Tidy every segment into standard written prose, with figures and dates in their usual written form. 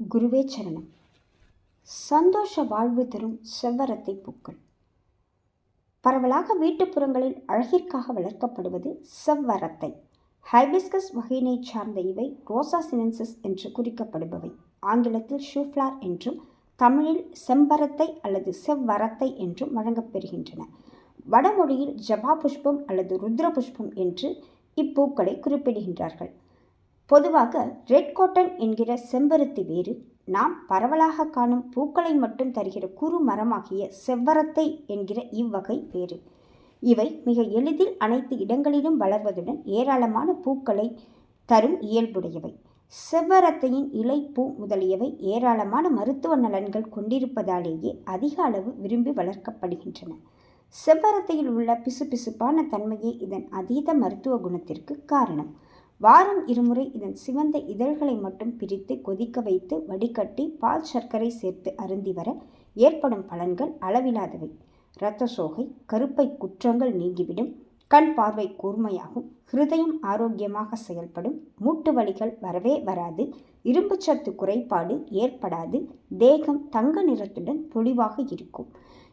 குருவே சரணம். சந்தோஷ வாழ்வு தரும் செவ்வரத்தை பூக்கள். பரவலாக வீட்டுப்புறங்களில் அழகிற்காக வளர்க்கப்படுவது செவ்வரத்தை. ஹைபிஸ்கஸ் வகையினை சார்ந்த இவை ரோசா சினென்சிஸ் என்று குறிக்கப்படுபவை. ஆங்கிலத்தில் ஷூஃப்ளார் என்றும் தமிழில் செம்பரத்தை அல்லது செவ்வரத்தை என்றும் வழங்கப்பெறுகின்றன. வடமொழியில் ஜபா புஷ்பம் அல்லது ருத்ர புஷ்பம் என்று இப்பூக்களை குறிப்பிடுகின்றார்கள். பொதுவாக ரெட் காட்டன் என்கிற செம்பருத்தி வேறு நாம் பரவலாக காணும் பூக்களை மட்டும் தருகிற குறு மரமாகிய செவ்வரத்தை என்கிற இவ்வகை வேறு. இவை மிக எளிதில் அனைத்து இடங்களிலும் வளர்வதுடன் ஏராளமான பூக்களை தரும் இயல்புடையவை. செவ்வரத்தையின் இலை, பூ முதலியவை ஏராளமான மருத்துவ நலன்கள் கொண்டிருப்பதாலேயே அதிக அளவு விரும்பி வளர்க்கப்படுகின்றன. செவ்வரத்தையில் உள்ள பிசுபிசுப்பான தன்மையே இதன் அதீத மருத்துவ குணத்திற்கு காரணம். வாரம் இருமுறை இதன் சிவந்த இதழ்களை மட்டும் பிரித்து கொதிக்க வைத்து வடிகட்டி பால் சர்க்கரை சேர்த்து அருந்தி வர ஏற்படும் பலன்கள் அளவிலாதவை. இரத்த சோகை, கருப்பை குற்றங்கள் நீங்கிவிடும், கண் பார்வை கூர்மையாகும், ஹிருதயம் ஆரோக்கியமாக செயல்படும், மூட்டு வலிகள் வரவே வராது, இரும்புச்சத்து குறைபாடு ஏற்படாது, தேகம் தங்க நிறத்துடன் பொலிவாக இருக்கும்.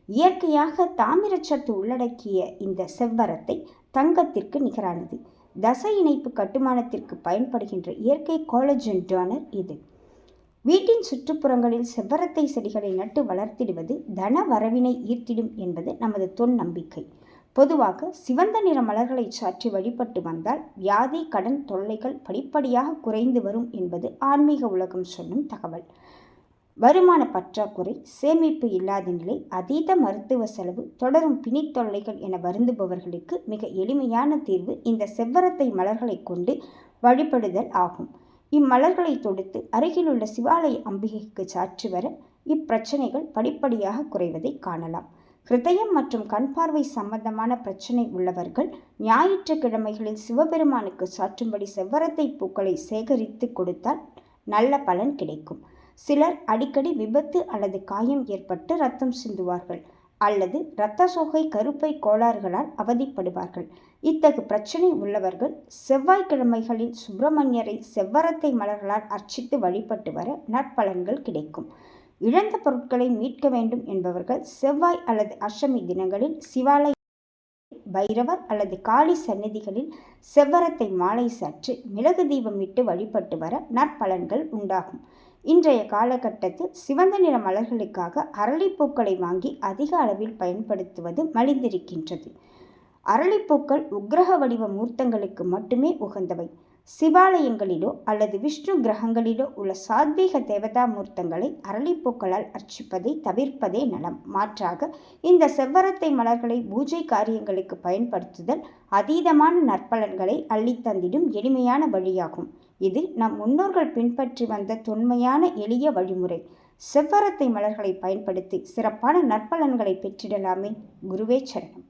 இயற்கையாக தாமிரச்சத்து உள்ளடக்கிய இந்த செவ்வரத்தை தங்கத்திற்கு நிகரானது. தசை இணைப்பு கட்டுமானத்திற்கு பயன்படுகின்ற இயற்கை கோலஜன் டோனர் இது. வீட்டின் சுற்றுப்புறங்களில் செவ்வரத்தை செடிகளை நட்டு வளர்த்திடுவது தன வரவினை ஈர்த்திடும் என்பது நமது தொன் நம்பிக்கை. பொதுவாக சிவந்த நிற மலர்களை சாற்றி வழிபட்டு வந்தால் வியாதி, கடன் தொல்லைகள் படிப்படியாக குறைந்து வரும் என்பது ஆன்மீக உலகம் சொல்லும் தகவல். வருமான பற்றாக்குறை, சேமிப்பு இல்லாத நிலை, அதீத மருத்துவ செலவு, தொடரும் பிணித்தொல்லைகள் என வருந்துபவர்களுக்கு மிக எளிமையான தீர்வு இந்த செவ்வரத்தை மலர்களை கொண்டு வழிபடுதல் ஆகும். இம்மலர்களை தொடுத்து அருகிலுள்ள சிவாலய அம்பிகைக்கு சாற்றி வர இப்பிரச்சனைகள் படிப்படியாக குறைவதை காணலாம். ஹிருதயம் மற்றும் கண் பார்வை சம்பந்தமான பிரச்சனை உள்ளவர்கள் ஞாயிற்றுக்கிழமைகளில் சிவபெருமானுக்கு சாற்றும்படி செவ்வரத்தை பூக்களை சேகரித்து கொடுத்தால் நல்ல பலன் கிடைக்கும். சிலர் அடிக்கடி விபத்து அல்லது காயம் ஏற்பட்டு இரத்தம் சிந்துவார்கள் அல்லது இரத்த சோகை, கருப்பை கோளாறுகளால் அவதிப்படுவார்கள். இத்தகு பிரச்சனை உள்ளவர்கள் செவ்வாய்க்கிழமைகளில் சுப்பிரமணியரை செவ்வரத்தை மலர்களால் அர்ச்சித்து வழிபட்டு வர நற்பலன்கள் கிடைக்கும். இழந்த பொருட்களை மீட்க வேண்டும் என்பவர்கள் செவ்வாய் அல்லது அஷ்டமி தினங்களில் சிவாலய, பைரவர் அல்லது காளி சந்நிதிகளில் செவ்வரத்தை மாலை சாற்றி மிளகு தீபம் இட்டு வழிபட்டு வர நற்பலன்கள் உண்டாகும். இன்றைய காலகட்டத்தில் சிவந்த நிற மலர்களுக்காக அரளிப்பூக்களை வாங்கி அதிக அளவில் பயன்படுத்துவது மலிந்திருக்கின்றது. அரளிப்பூக்கள் உக்கிரக வடிவ மூர்த்தங்களுக்கு மட்டுமே உகந்தவை. சிவாலயங்களிலோ அல்லது விஷ்ணு கிரகங்களிலோ உள்ள சாத்வீக தேவதா மூர்த்தங்களை அரளிப்பூக்களால் அர்ச்சிப்பதை தவிர்ப்பதே நலம். மாற்றாக இந்த செவ்வரத்தை மலர்களை பூஜை காரியங்களுக்கு பயன்படுத்துதல் அதீதமான நற்பலன்களை அள்ளித்தந்திடும் எளிமையான வழியாகும். இது நம் முன்னோர்கள் பின்பற்றி வந்த தொன்மையான எளிய வழிமுறை. செவ்வரத்தை மலர்களை பயன்படுத்தி சிறப்பான நற்பலன்களை பெற்றிடலாமே. குருவே சரணம்.